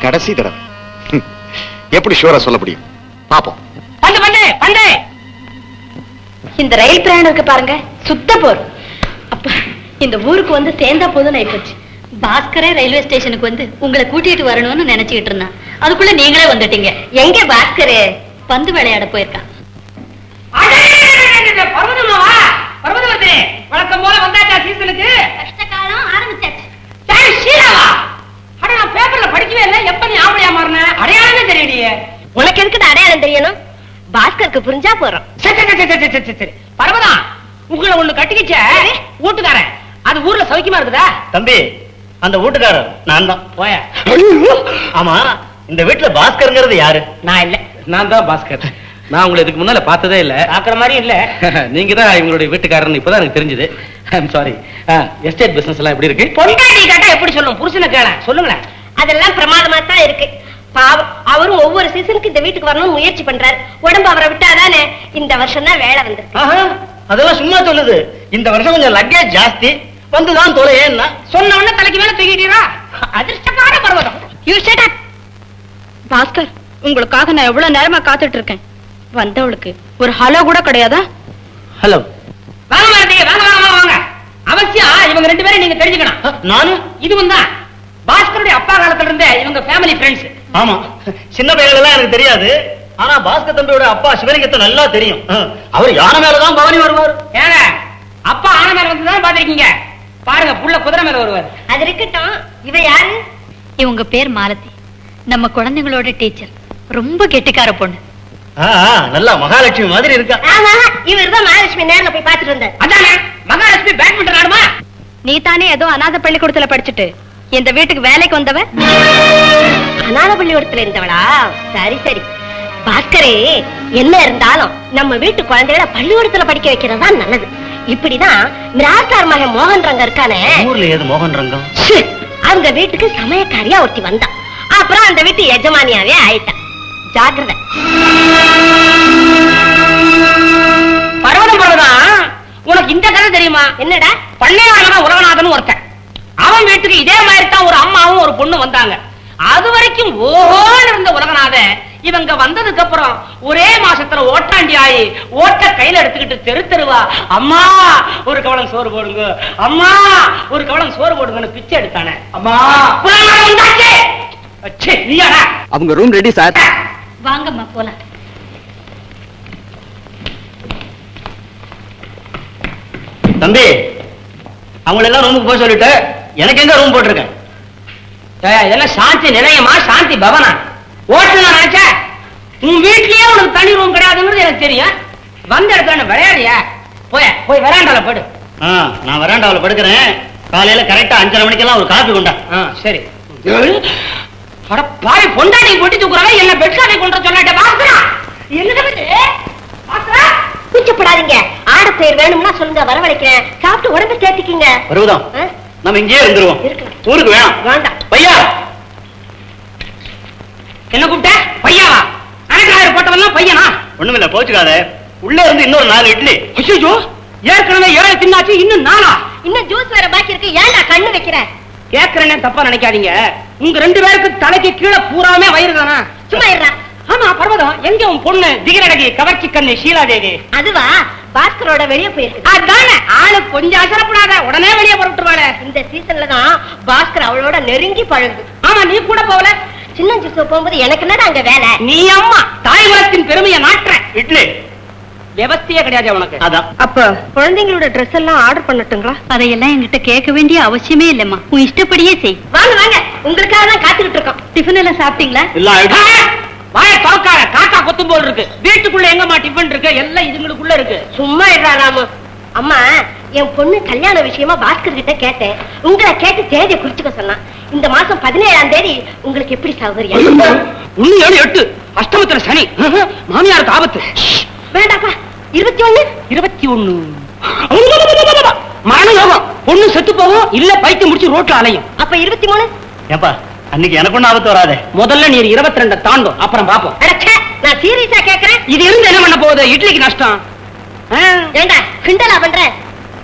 கடைசி தடவை எப்படி ஷூரா சொல்ல முடியும்? பாப்போம். பந்து பந்து பந்து. இந்த ரயில் பிரயாணம் இருக்கு பாருங்க, சுத்த போர். அப்ப இந்த ஊருக்கு வந்து சேர்ந்தா போதும் ஆயிப்போச்சு. பாஸ்கரே ரயில்வே ஸ்டேஷனுக்கு வந்து உங்களை கூட்டிட்டு வரணும்னு நினைச்சுக்கிட்டு இருந்தான். அதுக்குள்ள நீங்களே வந்துட்டீங்க. எங்க பாஸ்கரே? பந்து விளையாட போயிருக்கான். வழக்கம் போல வந்தாச்சா சீசனுக்கு? கஷ்ட காலம் ஆரம்பிச்சாச்சு. பேப்பர்ல படிக்கவே இல்லை. எப்ப நீ ஆம்பளையா மாறின? அடையாளமே தெரியலையே. உனக்கு எதுக்கு அடையாளம் தெரியணும்? பாஸ்கருக்கு புரிஞ்சா போறோம். சரி பரவதா, உங்களை ஒண்ணு கட்டிக்கிச்ச வீட்டுக்காரன், அது ஊர்ல சௌக்கியமா இருக்குதா? தம்பி, அந்த வீட்டுக்காரர் நான் தான். போய. ஆமா, இந்த வீட்டுல பாஸ்கர்ங்கிறது யாரு? நான் இல்ல, நான் தான் பாஸ்கர். நான் உங்களை இதுக்கு முன்னால பார்த்ததே இல்ல. பாக்குற மாதிரி இல்ல. நீங்க தான் இவங்களுடைய வீட்டுக்காரன் இப்பதான் எனக்கு தெரிஞ்சது. I'm sorry. எஸ்டேட் பிசினஸ் எல்லாம் எப்படி இருக்கு? பொண்டாட்டி கேட்டா எப்படி சொல்லும்? புருஷனை கேள சொல்லுங்களேன். அதெல்லாம் பிரமாதமா தான் இருக்கு. பாவம், அவரும் ஒவ்வொரு சீசனுக்கு இந்த வீட்டுக்கு வரணும்னு முயற்சி பண்றாரு. உடம்பு அவரை விட்டாதானே இந்த வருஷம் தான் வேலை வந்து. அதெல்லாம் சும்மா சொல்லுது. இந்த வருஷம் கொஞ்சம் லக்கேஜ் ஜாஸ்தி வந்துதான் தொலையேன்னா சொன்ன உடனே தலைக்கு மேல தூக்கிட்டீரா? அதிர்ஷ்டமான Parvatham. You shut up. Bhaskar, உங்களுக்காக நான் எவ்வளவு நேரமா காத்துட்டு இருக்கேன். வந்தவளுக்கு ஒரு ஹலோ கூட கிடையாதா? ஹலோ. வாங்க மாரதி, வாங்க வாங்க வாங்க. அவசியம் இவங்க ரெண்டு பேரும் நீங்க தெரிஞ்சுக்கணும். நானும் இதுவும் தான் பாஸ்கருடைய அப்பா காலத்துல இருந்தே இவங்க ஃபேமிலி ஃப்ரெண்ட்ஸ். ஆமா, சின்ன பையன்கள் எனக்கு தெரியாது. ஆனா பாஸ்கர் தம்பியோட அப்பா சிவலிங்கத்தை நல்லா தெரியும். அவர் யானை மேலதான் பவனி வருவார். ஏங்க, அப்பா ஆனை மேல வந்துதான் பாத்திருக்கீங்க. பாருங்க, புள்ள குதிரை மேல வருவார். அது இருக்கட்டும், இவ யாரு? இவங்க பேர் மாலதி, நம்ம குழந்தைங்களோட டீச்சர். ரொம்ப கெட்டிக்கார பொண்ணு. நல்லா மகாலட்சுமி மாதிரி இருக்கா. ஆமா, இவர்தான் மகாலட்சுமி நேர்ல போய் பாத்துட்டு வந்தார். அதானே மகாலட்சுமி பேட்மிண்டன் ஆடுமா? நீ தானே ஏதோ அநாத பள்ளிக்கூடத்துல படிச்சுட்டு இந்த வீட்டுக்கு வேலைக்கு வந்தவ? அநாத பள்ளிக்கூடத்துல இருந்தவளா? சரி சரி. பாஸ்கரே, என்ன இருந்தாலும் நம்ம வீட்டு குழந்தைகளை பள்ளிக்கூடத்துல படிக்க வைக்கிறதா நல்லது. இப்படிதான் மிராஸ்தார் மகன் மோகன் ரங்கம் இருக்கானே. ஊர்ல ஏது மோகன் ரங்கம்? அவங்க வீட்டுக்கு சமயக்காரியா ஒருத்தி வந்தா. அப்புறம் அந்த வீட்டு எஜமானியாவே ஆயிட்டா. ஜாக்கிரதை. பர்வதம், உனக்கு இந்த கதை தெரியுமா? என்னடா? பண்ணையாளன் உலகநாதன் ஒருத்தன். அவன் வீட்டுக்கு இதே மாதிரி தான் ஒரு அம்மாவும் ஒரு பொண்ணு வந்தாங்க. அது வரைக்கும் ஓஹோன்னு இருந்த உலகநாதன் இவங்க வந்ததுக்கு அப்புறம் ஒரே மாசத்துல ஓட்டாண்டி ஆயி ஓட்ட கையில எடுத்துக்கிட்டு தெரு தெருவா அம்மா ஒரு கவளம் சோறு போடுங்க, அம்மா ஒரு கவளம் சோறு போடுங்கன்னு பிச்சை எடுத்தானே. அம்மா அவங்க ரூம் ரெடி சார். வாங்கம்மா போலாம். தம்பி, அவங்கள எல்லாம் ரூமுக்கு போக சொல்லிட்டு எனக்கு எங்க ரூம் போட்டிருக்கேன்? இதெல்லாம் சாந்தி நிலையமா சாந்தி பவனா? ஓட்டு நான் நினைச்சேன் உன் வீட்லயே உனக்கு தனி ரூம் கிடையாதுங்கிறது எனக்கு தெரியும். வந்த இடத்துல விளையாடியா? போய் வராண்டால போடு. நான் வராண்டாவில் படுக்கிறேன். காலையில கரெக்டா 5:30 மணிக்கெல்லாம் ஒரு காபி கொண்டா. சரி. பாய் பொண்டாட்டி பொட்டி தூக்குறாங்க, என்ன பெட்காரை கொண்டு சொல்லாட்ட பாக்குறா. கூச்சப்படாதீங்க. ஆடப்பேர் வேணும்னா சொல்லுங்க, வரவழைக்கிறேன். சாப்பிட்டு உடம்பு சேர்த்துக்கீங்க. வருவதம், நம்ம இங்கேயே இருந்துருவோம். ஊருக்கு வேணாம். வேண்டாம். பையா, என்ன கூப்பிட்ட? பையாவா? அனக்காயிரம் போட்டவெல்லாம் பையனா? ஒண்ணுமில்ல, போச்சுக்காத. உள்ள இருந்து இன்னொரு 4 இட்லி. ஐயோ, ஏற்கனவே 7 தின்னாச்சு, இன்னும் 4? இன்னும் ஜூஸ் வேற பாக்கி இருக்கு. ஏன்டா கண்ணு வைக்கிறேன்? கேக்குறேன்னு தப்பா நினைக்காதீங்க. உங்க 2 பேருக்கு தலைக்கு கீழே பூராமே வயிறு தானா? சும்மா இருடா. ஆமா பர்வதம், எங்க உன் பொண்ணு திகிரடகி கவர்ச்சி கண்ணு ஷீலாதேவி? அதுவா, பாஸ்கரோட வெளியே போயிருக்கு. அதானே, ஆளு கொஞ்சம் அசரப்படாத, உடனே வெளியே புறப்பட்டுருவாள. இந்த சீசன்ல தான் பாஸ்கர் அவளோட நெருங்கி பழகுது. ஆமா, நீ கூட போகல. சின்ன ஜூஸ் போகும்போது எனக்கு என்னடா அங்க வேலை? நீ அம்மா தாய் குலத்தின் பெருமையை நாட்டுற. இட்லி விவஸ்தையே கிடையாது உனக்கு. அதான். அப்ப குழந்தைங்களோட ட்ரெஸ் எல்லாம் ஆர்டர் பண்ணட்டுங்களா? அதையெல்லாம் என்கிட்ட கேட்க வேண்டிய அவசியமே இல்லம்மா. உன் இஷ்டப்படியே செய். வாங்க வாங்க, உங்களுக்காக தான் காத்துக்கிட்டு இருக்கோம். டிஃபன் எல்லாம் சாப்பிட்டீங்களா? வாய தொலைக்காத, காக்கா கொத்தும் போல் இருக்கு. வீட்டுக்குள்ள எங்கம்மா டிஃபன் இருக்கு? எல்லாம் இதுங்களுக்குள்ள இருக்கு. சும்மா இருடா ராமு. அம்மா, என் பொண்ணு கல்யாண விஷயமா பாஸ்கர் கிட்ட கேட்டேன். உங்களை கேட்டு தேதியை குறிச்சுக்க சொன்னான். இந்த மாசம் 17ஆம் தேதி உங்களுக்கு எப்படி சௌகரியம்? 1 7 8 அஷ்டமத்துல சனி. மாமியாருக்கு ஆபத்து. வேண்டாப்பா, 21 21 மரண யோகம். பொண்ணு செத்து போகும், இல்ல பைத்தியம் முடிச்சு ரோட்ல அலையும். அப்ப 23? ஏப்பா, அன்னைக்கு எனக்கு ஒண்ணு ஆபத்து வராதே. முதல்ல நீ 22 தாண்டும், அப்புறம் பாப்போம். நான் சீரியஸா கேக்குறேன். இது இருந்து என்ன பண்ண போகுது? இட்லிக்கு நஷ்டம். ஏண்டா கிண்டலா பண்ற?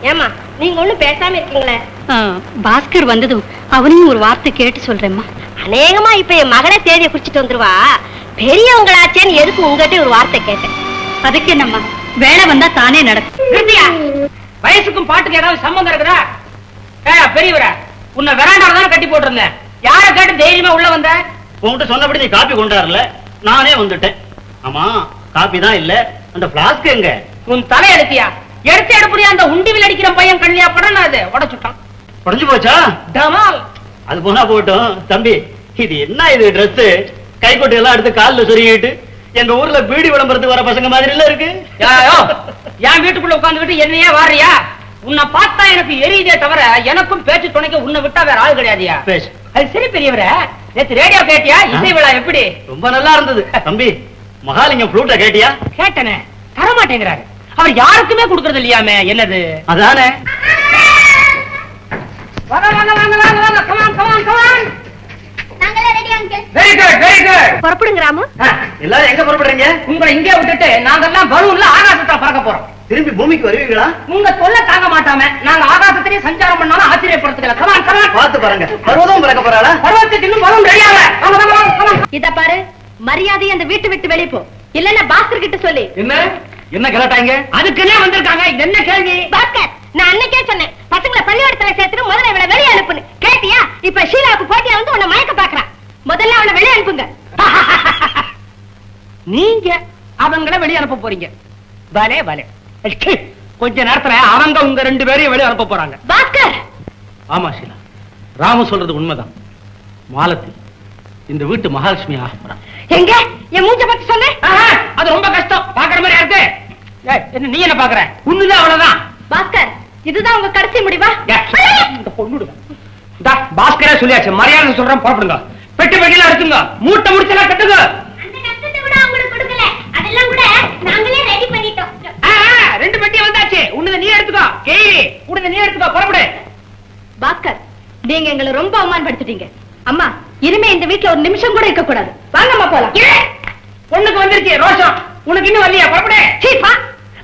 ஏமா, நீங்க ஒண்ணும் பேசாம இருக்கீங்களே. பாஸ்கர் வந்ததும் அவனையும் ஒரு வார்த்தை கேட்டு சொல்றேம்மா. அநேகமா இப்ப என் மகனே தேதியை குறிச்சிட்டு வந்துருவா. பெரியவங்களாச்சேன்னு எதுக்கு உங்ககிட்ட ஒரு வார்த்தை கேட்டேன். அதுக்கு என்னம்மா, வேலை வந்தா தானே நடக்கும். வயசுக்கும் பாட்டுக்கு ஏதாவது சம்பந்தம் இருக்குதா? பெரியவர உன்னை வெராண்டால தானே கட்டி போட்டிருந்தேன். யாரை கேட்டு தைரியமா உள்ள வந்த? உங்ககிட்ட சொன்னபடி நீ காப்பி கொண்டாடல, நானே வந்துட்டேன். ஆமா, காப்பி தான் இல்ல, அந்த பிளாஸ்க் எங்க? உன் தலை எடுத்தியா? எடுத்து எடுப்படியா அந்த உண்டிவில் அடிக்கிற பையன் கண்ணியா படம் அது உடைச்சுட்டான். உடைஞ்சு போச்சா? டமால். அது போனா போட்டோம். தம்பி, இது என்ன இது ட்ரெஸ்? கைக்கொட்டை எல்லாம் எடுத்து காலில் சொருகிட்டு எங்க ஊர்ல பீடி விளம்பரத்துக்கு வர பசங்க மாதிரி இல்ல இருக்கு. என் வீட்டுக்குள்ள உட்காந்துக்கிட்டு என்னையே வாரியா? உன்னை பார்த்தா எனக்கு எரியுதே தவிர எனக்கும் பேச்சு துணைக்க உன்னை விட்டா வேற ஆள் கிடையாதியா? பேசு. அது சரி பெரியவர, நேத்து ரேடியோ கேட்டியா? இசை விழா எப்படி? ரொம்ப நல்லா இருந்தது. தம்பி, மகாலிங்கம் ஃப்ளூட்ட கேட்டியா? கேட்டனே, தரமாட்டேங்கிறாரு. அவர் யாருக்குமே கொடுக்கறது இல்லையாமே, என்னது? அதானே. வாங்க வாங்க வாங்க வாங்க வாங்க, கமான் கமான் கமான். நாங்களே ready uncle. Very good very good. புறப்படுங்க ராமு. எல்லாரும் எங்க புறப்படுறீங்க? உங்களை இங்கே விட்டுட்டு நாங்கெல்லாம் பலூன்ல ஆகாசத்துல பறக்க போறோம். திரும்பி பூமிக்கு வருவீங்களா? உங்க தொல்லை தாங்க மாட்டாம நாங்க ஆகாசத்திலே சஞ்சாரம் பண்ணாலும் ஆச்சரியப்படுத்துக்கல. Come on come on. பார்த்து பாருங்க, பருவதம் பறக்க போறாளா? பருவத்துக்கு இன்னும் பலூன் ரெடியாகல. வாங்க வாங்க வாங்க கமான். இத பாரு, மரியாதை அந்த வீட்டு விட்டு வெளிய போ. இல்லன்னா பாஸ்கர் கிட்ட சொல்லி. என்ன என்ன கலாட்டாங்க? அதுக்குன்னே வந்திருக்காங்க. இது என்ன கேள்வி? பாஸ்கர், நான் அன்னைக்கே சொன்னேன் பசங்களை பள்ளிக்கூடத்துல சேர்த்துட்டு முதல்ல இவளை வெளியே அனுப்புன்னு. கேட்டியா? இப்ப ஷீலாவுக்கு போட்டியா வந்து உன்னை மயக்க பாக்குறான். முதல்ல அவனை வெளியே அனுப்புங்க. நீங்க அவங்கள வெளிய அனுப்ப போறீங்க. பலே பலே. கொஞ்ச நேரத்துல அவங்க உங்க ரெண்டு பேரையும் வெளிய அனுப்ப போறாங்க. பாஸ்கர். ஆமா ஷீலா, ராமு சொல்றது உண்மைதான். மாலத்தி இந்த வீட்டு மகாலட்சுமி ஆக போறான். எங்க என் மூஞ்ச பத்தி சொன்ன? அது ரொம்ப கஷ்டம். பாக்குற மாதிரி இருக்கு. என்ன நீ என்ன பாக்குற? உண்மைதான், அவ்வளவுதான். பாஸ்கர், இதுதான் உங்க கடைசி முடிவா? இந்த பொண்ணுடுங்க. பாஸ்கரே சொல்லியாச்சு, மரியாதை சொல்றேன், புறப்படுங்க. பெட்டி பெட்டியில இருக்குங்க, மூட்டை முடிச்செல்லாம் கட்டுங்க. அந்த கஷ்டத்தை கூட அவங்களுக்கு கொடுக்கல. அதெல்லாம் கூட நாங்களே ரெடி பண்ணிட்டோம். ரெண்டு பெட்டி வந்தாச்சு. உன்னத நீ எடுத்துக்கோ. கேலி உன்னத நீ எடுத்துக்கோ, புறப்படு. பாஸ்கர், நீங்க எங்களை ரொம்ப அவமானப்படுத்திட்டீங்க. அம்மா, இனிமே இந்த வீட்டுல ஒரு நிமிஷம் கூட இருக்க கூடாது. வாங்கம்மா போலாம். பொண்ணுக்கு வந்துருச்சு ரோஷம், உனக்கு இன்னும் வரலையா? புறப்படு. சீப்பா.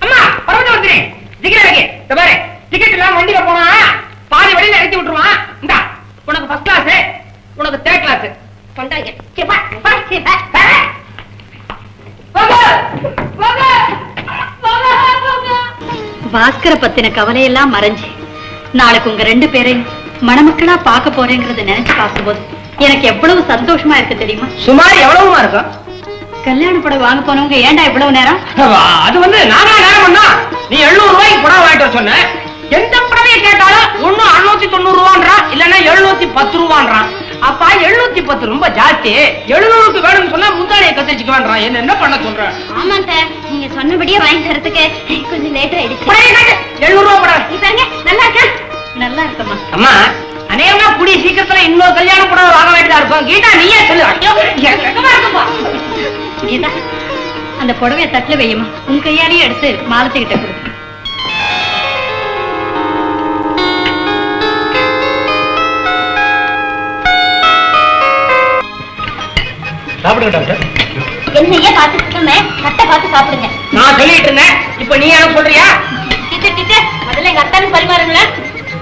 அம்மா புறப்பட்டு வந்துறேன். டிக்கெட் இருக்கு. இந்த பாரு, டிக்கெட் இல்லாம வண்டியில போனா பாதி வழியில இறக்கி விட்டுருவான். இந்தா, உனக்கு ஃபர்ஸ்ட் கிளாஸ், உனக்கு தேர்ட் கிளாஸ். கொண்டாங்க. சீப்பா, பா, சீப்பா. பாஸ்கர பத்தின கவலையெல்லாம் மறைஞ்சு நாளைக்கு உங்க ரெண்டு பேரையும் மணமக்களா பார்க்க போறேங்கிறத நினைச்சு பார்க்கும்போது எனக்கு எவ்வளவு சந்தோஷமா இருக்கு தெரியுமா? சுமார் எவ்வளவுமா இருக்கும்? கல்யாண புடவை வாங்க போனவங்க ஏன்டா இவ்வளவு நேரம்? அது வந்து நானா நேரம் பண்ணா? நீ 700 ரூபாய்க்கு புடவை வாங்கிட்டு வர சொன்ன. எந்த புடவையை கேட்டாலும் ஒண்ணு 690 ரூபான்றான், இல்லன்னா 710 ரூபான்றான். அப்பா 710 ரொம்ப ஜாஸ்தி. 700க்கு வேணும்னு சொன்னா முந்தானையை கத்திரிச்சுக்க வேண்டாம். என்ன பண்ண சொல்ற? ஆமாங்க, நீங்க சொன்னபடியே வாங்கி தரதுக்கு கொஞ்சம் லேட் ஆயிடுச்சு. 700 ரூபாய் புடவை. நீ பாருங்க, நல்லா இருக்கா? நல்லா இருக்கம்மா. அம்மா, அநேகமா கூடிய சீக்கிரத்துல இன்னொரு கல்யாண புடவை வாங்க வேண்டியதா இருக்கும். கீதா நீயே சொல்லு. ஐயோ, எக்கமா இருக்குப்பா. கீதா, அந்த புடவைய தட்டுல வையுமா, உன் கையாலேயே எடுத்து மாலத்துக்கிட்ட கொடு. சாப்பிடுங்க டாக்டர். என்னையே பார்த்துட்டு இருக்கோமே, கட்டை பார்த்து சாப்பிடுங்க. நான் சொல்லிட்டு இருந்தேன், இப்ப நீ என்ன சொல்றியா? டீச்சர், முதல்ல எங்க அத்தானுக்கு பரிமாறுங்களேன்.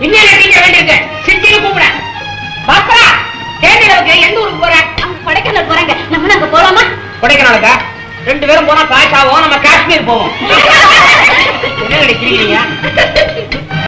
இன்னும் டீச்சர் வேண்டியிருக்கு. சித்தின்னு கூப்பிட. பாஸ்கரா, தேனிலவுக்கு எந்த ஊருக்கு போற? அவங்க கொடைக்கானல் போறாங்க. நம்ம அங்க போலாமா? கொடைக்கானலுக்கா? 2 பேரும் போனா காசாவும், நம்ம காஷ்மீர் போவோம். என்ன நினைக்கிறீங்க?